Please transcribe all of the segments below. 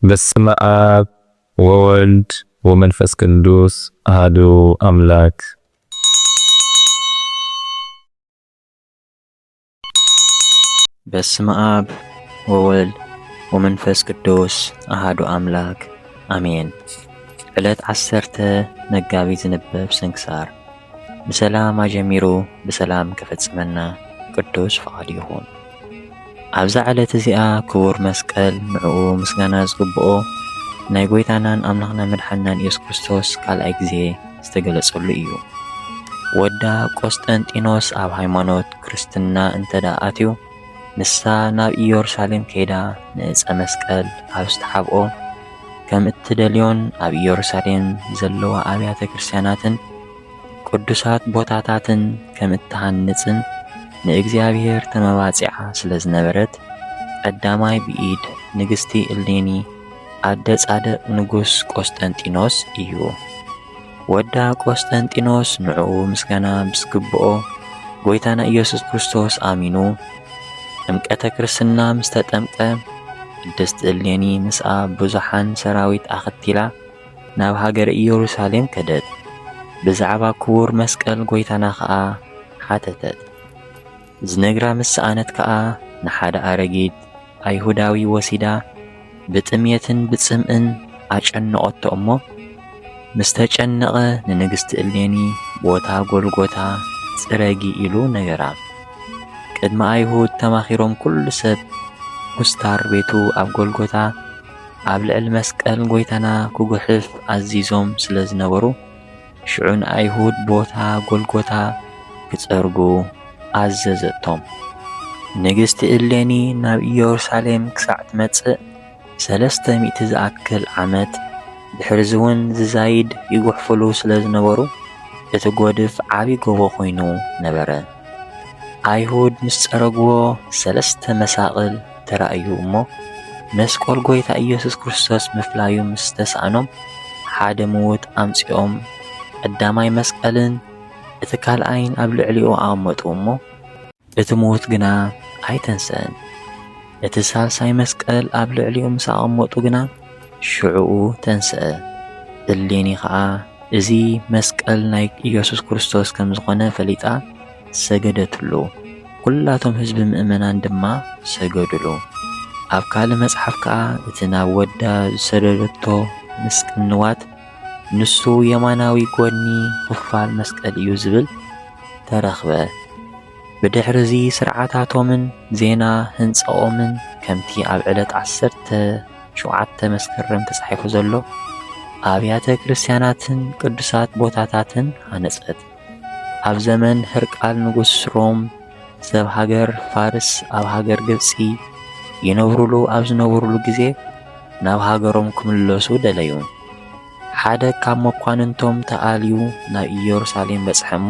በስመ አብ ወወልድ ወመንፈስ ቅዱስ አሐዱ አምላክ። በስመ አብ ወወልድ ወመንፈስ ቅዱስ አሐዱ አምላክ አሜን። ዕለት 10 መጋቢት ዝንበብ ስንክሳር። ብሰላም አጀሚሩ ብሰላም ከፈጽመና ቅዱስ ፈቃዱ ይኹን። ኣብዛ ዕለት እዚኣ ክቡር መስቀል ንዕኡ ምስጋና ዝግብኦ ናይ ጎይታናን ኣምላኽና መድሓኒናን ኢየሱስ ክርስቶስ ካልኣይ ግዜ ዝተገለጸሉ እዩ። ወዳ ቆስጠንጢኖስ ኣብ ሃይማኖት ክርስትና እንተደኣ ኣትዩ ንሳ ናብ ኢየሩሳሌም ከይዳ ንዕፀ መስቀል ኣብ ዝተሓብኦ ከም እትደልዮን ኣብ ኢየሩሳሌም ዘለዋ ኣብያተ ክርስቲያናትን ቅዱሳት ቦታታትን ከም እትሃንጽን ንእግዚአብሔር ተመባጺዓ ስለ ዝነበረት ቀዳማይ ብኢድ ንግስቲ እሌኒ ኣደ ጻድቕ ንጉስ ቆስጠንጢኖስ እዩ። ወዳ ቆስጠንጢኖስ ንዕኡ ምስጋና ምስግብኦ ጎይታና ኢየሱስ ክርስቶስ ኣሚኑ ጥምቀተ ክርስትና ምስ ተጠምቀ ቅድስቲ እሌኒ ምስኣ ብዙሓን ሰራዊት ኣኸቲላ ናብ ሃገረ ኢየሩሳሌም ከደት። ብዛዕባ ክቡር መስቀል ጎይታና ኸዓ ሓተተት። ዝነግራ ምስኣነት ከኣ ንሓደ ኣረጊት ኣይሁዳዊ ወሲዳ ብጥምየትን ብጽምእን ኣጨነቖቶ እሞ ምስ ተጨነቐ ንንግስቲ እሌኒ ቦታ ጎልጎታ ጽረጊ ኢሉ ነገራ። ቅድሚ ኣይሁድ ተማኺሮም ኩሉ ሰብ ኩስታር ቤቱ ኣብ ጎልጎታ ኣብ ልዕሊ መስቀል ጎይታና ክጉሕፍ ኣዚዞም ስለ ዝነበሩ ሽዑ ንኣይሁድ ቦታ ጎልጎታ ክጸርጉ ኣዘዘቶም። ንግስቲ እሌኒ ናብ ኢየሩሳሌም ክሳዕ ትመጽእ 300 ዝኣክል ዓመት ድሕሪዚ እውን ዝዛይድ ይጉሕፍሉ ስለ ዝነበሩ እቲ ጐድፍ ዓብዪ ጎቦ ኾይኑ ነበረ። ኣይሁድ ምስ ጸረግዎ 3 መሳቕል ተራእዩ እሞ መስቀል ጎይታ ኢየሱስ ክርስቶስ ምፍላዩ ምስ ተሳእኖም ሓደ ምዉት ኣምጺኦም ቀዳማይ መስቀልን እቲ ካልኣይን ኣብ ልዕሊኡ ኣቐመጡ እሞ እቲ ምዉት ግና ኣይተንስአን። እቲ ሳልሳይ መስቀል ኣብ ልዕሊኡ ምስ ኣቐመጡ ግና ሽዑኡ ተንስአ። እሌኒ ኸዓ እዚ መስቀል ናይ ኢየሱስ ክርስቶስ ከም ዝኾነ ፈሊጣ ሰገደትሉ። ኩላቶም ህዝቢ ምእመናን ድማ ሰገድሉ። ኣብ ካልእ መጽሓፍ ከዓ እቲ ናብ ወዳ ዝሰደደቶ ምስቅንዋት ንሱ የማናዊ ጎኒ ክፋል መስቀል እዩ ዝብል ተረኽበ። ብድሕሪዚ ስርዓታቶምን ዜና ህንጸኦምን ከምቲ ኣብ ዕለት 17 መስከረም ተጻሒፉ ዘሎ ኣብያተ ክርስቲያናትን ቅዱሳት ቦታታትን ሃነጸት። ኣብ ዘመን ሕርቃል ንጉስ ሮም ሰብ ሃገር ፋርስ ኣብ ሃገር ግብጺ ይነብሩሉ ኣብ ዝነበሩሉ ግዜ ናብ ሃገሮም ክምለሱ ደለዩ። ሓደ ካብ መኳንንቶም ተኣልዩ ናብ ኢየሩሳሌም በጽሐ እሞ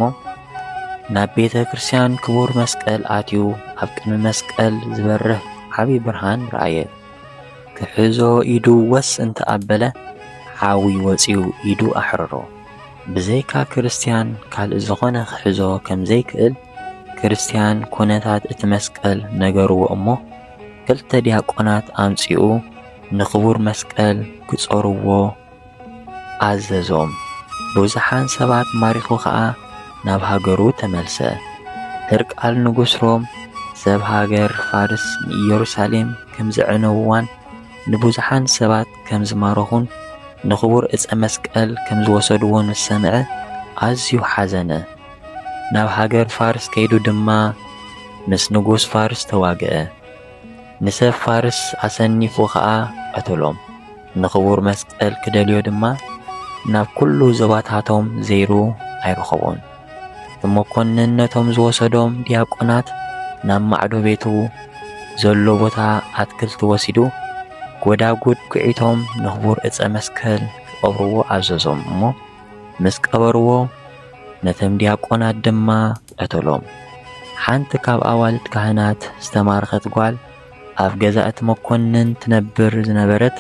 ናብ ቤተ ክርስቲያን ክቡር መስቀል ኣትዩ ኣብ ቅድሚ መስቀል ዝበርህ ዓብዪ ብርሃን ረአየ። ክሕዞ ኢዱ ወስ እንተኣበለ ሓዊ ወፂኡ ኢዱ ኣሕረሮ። ብዘይካ ክርስቲያን ካልእ ዝኾነ ክሕዞ ከም ዘይክእል ክርስቲያን ኩነታት እቲ መስቀል ነገርዎ እሞ 2 ዲያቆናት ኣምጺኡ ንክቡር መስቀል ክጸርዎ ኣዘዞም። ብዙሓን ሰባት ማሪኹ ኸዓ ናብ ሃገሩ ተመልሰ። ሕርቃል ንጉስ ሮም ሰብ ሃገር ፋርስ ንኢየሩሳሌም ከም ዘዕነውዋን ንብዙሓን ሰባት ከም ዝማረኹን ንክቡር ዕፀ መስቀል ከም ዝወሰድዎን ምስ ሰምዐ ኣዝዩ ሓዘነ። ናብ ሃገር ፋርስ ከይዱ ድማ ምስ ንጉስ ፋርስ ተዋግአ። ንሰብ ፋርስ ኣሰኒፉ ኸዓ ቀተሎም። ንክቡር መስቀል ክደልዮ ድማ ናብ ኩሉ ዞባታቶም ዘይሩ ኣይረኸቦን። እመኮንን ነቶም ዝወሰዶም ዲያቆናት ናብ ማዕዶ ቤቱ ዘሎ ቦታ ኣትክልቲ ወሲዱ ጐዳጉድ ኩዒቶም ንክቡር ዕፀ መስቀል ክቐብርዎ ኣዘዞም እሞ ምስ ቀበርዎ ነቶም ዲያቆናት ድማ ቀተሎም። ሓንቲ ካብ ኣዋልድ ካህናት ዝተማረኸት ጓል ኣብ ገዛ እቲ መኮንን ትነብር ዝነበረት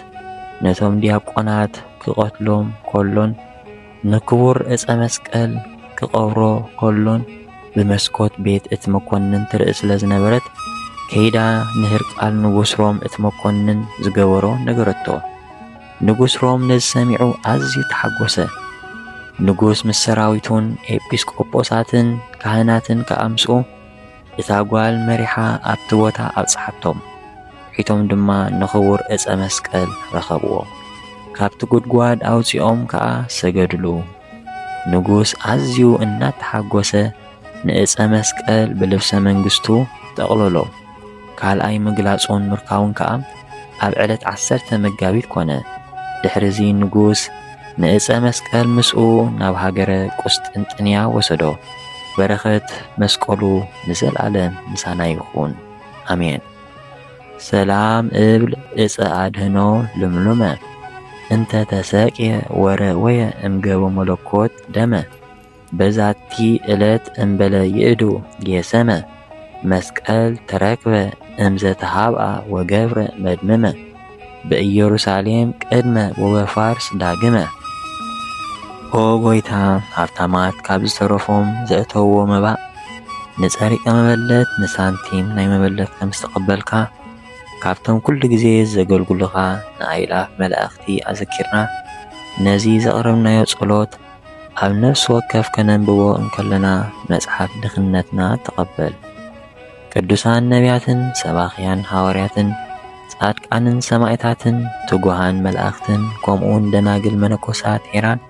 ነቶም ዲያቆናት ክቐትሎም ከሎን ንክቡር ዕፀ መስቀል ክቐብሮ ከሎን ብመስኮት ቤት እቲ መኮንን ትርኢ ስለ ዝነበረት ከይዳ ንሕርቃል ንጉስ ሮም እቲ መኮንን ዝገበሮ ነገረቶ። ንጉስ ሮም ነዚ ሰሚዑ ኣዝዩ ተሓጐሰ። ንጉስ ምስ ሰራዊቱን ኤጲስቆጶሳትን ካህናትን ከኣምስኡ እታ ጓል መሪሓ ኣብቲ ቦታ ኣብጽሓቶም። ሒቶም ድማ ንኽቡር ዕፀ መስቀል ረኸብዎ። ካብቲ ጉድጓድ ኣውፂኦም ከዓ ሰገድሉ። ንጉስ ኣዝዩ እናተሓጐሰ ንዕፀ መስቀል ብልብሰ መንግሥቱ ጠቕለሎ። ካልኣይ ምግላጹን ምርካውን ከዓ ኣብ ዕለት 10 መጋቢት ኮነ። ድሕሪዚ ንጉስ ንዕፀ መስቀል ምስኡ ናብ ሃገረ ቁስጥንጥንያ ወሰዶ። በረኸት መስቀሉ ንዘለዓለም ምሳና ይኹን ኣሜን። ሰላም እብል ዕፀ ኣድህኖ ልምሉመ እንተ ተሰቅየ ወረወየ እምገቦ መለኮት ደመ በዛቲ ዕለት እምበለ ይእዱ ጌሰመ መስቀል ተረክበ እምዘተሃብአ ወገብረ መድመመ በኢየሩሳሌም ቅድመ ወበፋርስ ዳግመ። ኦ ጎይታ ሃብታማት ካብ ዝተረፎም ዘእተውዎ መባእ ንጸሪቀ መበለት ንሳንቲም ናይ መበለት ከም ዝተቐበልካ ካብቶም ኩሉ ግዜ ዘገልግሉኻ ንኣይላፍ መላእኽቲ ኣዘኪርና ነዚ ዘቕረብናዮ ጸሎት ኣብ ነፍሲ ወከፍ ከነንብቦ እንከለና መጽሓፍ ድኽነትና ተቐበል። ቅዱሳን ነቢያትን ሰባኽያን ሐዋርያትን ጻድቃንን ሰማዕታትን ትጉሃን መላእኽትን ከምኡውን ደናግል መነኮሳት ሄራን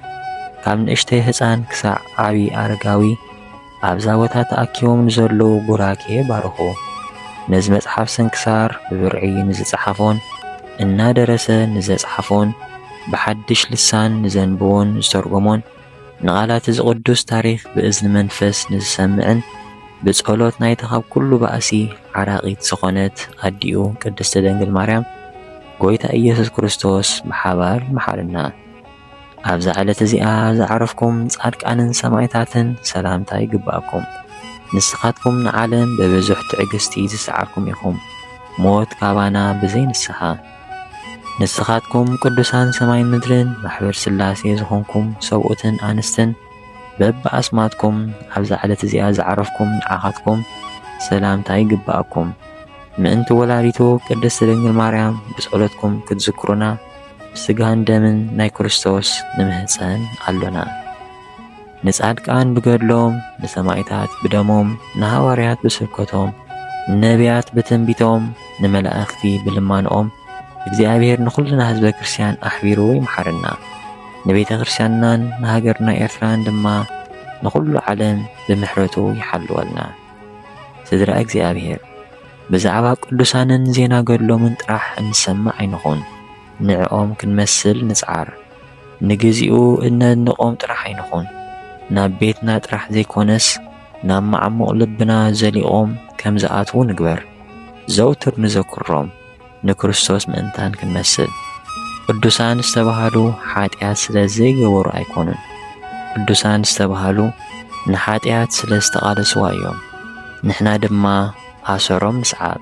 ካብ ንእሽተይ ህፃን ክሳዕ ዓቢ ኣረጋዊ ኣብዛ ቦታ ተኣኪቦም ንዘለዉ ቡራኬ ባርኹ። ነዚ መጽሓፍ ስንክሳር ብብርዒ ንዝጸሓፎን እናደረሰ ንዘጸሓፎን ብሓድሽ ልሳን ንዘንብቦን ዝተርጎሞን ንቓላት እዚ ቅዱስ ታሪኽ ብእዝኒ መንፈስ ንዝሰምዕን ብጸሎት ናይቲ ካብ ኩሉ ባእሲ ዓራቒት ዝኾነት ኣዲኡ ቅድስቲ ድንግል ማርያም ጎይታ ኢየሱስ ክርስቶስ ብሓባር ይመሓረና። ኣብዛ ዕለት እዚኣ ዝዓረፍኩም ጻድቃንን ሰማዕታትን ሰላምታ ይግባኣኩም። ንስኻትኩም ንዓለም በብዙሕ ትዕግስቲ ዝሰዓርኩም ኢኹም ሞት ካባና ብዘይ ንስሓ። ንስኻትኩም ቅዱሳን ሰማይን ምድርን ማሕበር ሥላሴ ዝኾንኩም ሰብኡትን ኣንስትን በብኣስማትኩም ኣብዛ ዕለት እዚኣ ዝዓረፍኩም ንዓኻትኩም ሰላምታ ይግባኣኩም። ምእንቲ ወላዲቱ ቅድስቲ ድንግል ማርያም ብጸሎትኩም ክትዝክሩና ብስጋን ደምን ናይ ክርስቶስ ንምህፀን ኣሎና። ንጻድቃን ብገድሎም፣ ንሰማዕታት ብደሞም፣ ንሃዋርያት ብስብከቶም፣ ንነቢያት ብትንቢቶም፣ ንመላእኽቲ ብልማንኦም እግዚአብሔር ንኹልና ህዝበ ክርስቲያን ኣሕቢሩ ይመሓረና። ንቤተ ክርስቲያንናን ንሃገርና ኤርትራን ድማ ንኹሉ ዓለም ብምሕረቱ ይሓልወልና። ስድራ እግዚአብሔር ብዛዕባ ቅዱሳንን ዜና ገድሎምን ጥራሕ እንሰማዕ ኣይንኹን። ንዕኦም ክንመስል ንጽዓር። ንግዚኡ እነድንቖም ጥራሕ ኣይንኹን። ናብ ቤትና ጥራሕ ዘይኮነስ ናብ ማዕሙቕ ልብና ዘሊቖም ከም ዝኣትዉ ንግበር። ዘውትር ንዘክሮም ንክርስቶስ ምእንታን ክንመስል። ቅዱሳን ዝተባሃሉ ኃጢአት ስለ ዘይገበሩ ኣይኮኑን። ቅዱሳን ዝተባሃሉ ንኃጢአት ስለ ዝተቓለስዋ እዮም። ንሕና ድማ ኣሰሮም ንስዓብ።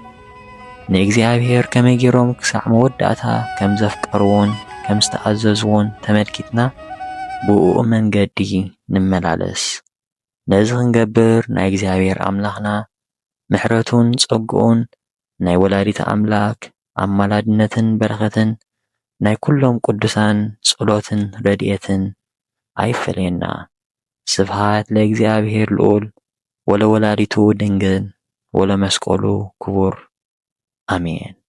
ንእግዚአብሔር ከመይ ገይሮም ክሳዕ መወዳእታ ከም ዘፍቀርዎን ከም ዝተኣዘዝዎን ተመልኪትና ብኡኡ መንገዲ ንመላለስ። ነዚ ክንገብር ናይ እግዚአብሔር ኣምላኽና ምሕረቱን ጸጉኡን ናይ ወላዲተ ኣምላክ ኣማላድነትን በረኸትን ናይ ኩሎም ቅዱሳን ጸሎትን ረድኤትን ኣይፈለየና። ስብሃት ለእግዚአብሔር ልዑል ወለወላዲቱ ድንግል ወለመስቀሉ ክቡር አሜን።